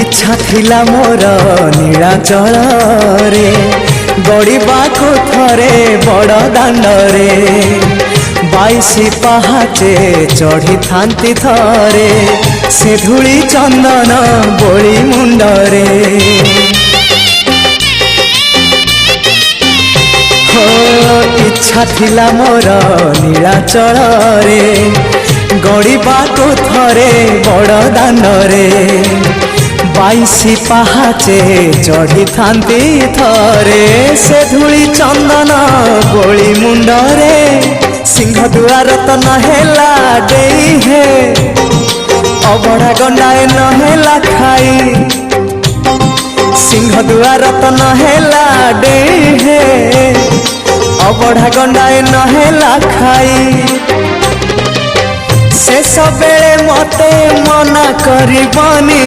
इच्छा थिला मोर नीलाचल रे गड़िबाको थरे बड़ दांडरे 22 पहाचे चढ़ी थांती थरे से धूली चंदन बोली मुंडरे इच्छा थिला मोर नीलाचल रे गड़िबाको थरे बड़ दांडरे 22 पहाचे चढ़ी थांती थरे से धूली चंदन गोली मुंडरे सिंह दुआर तो नहेला डेई हे अबड़ा गंडाए नहेला खाई सिंह दुआर तो नहेला डेई हे अबड़ा गंडाए नहेला खाई शेष बेले मते मना करबनी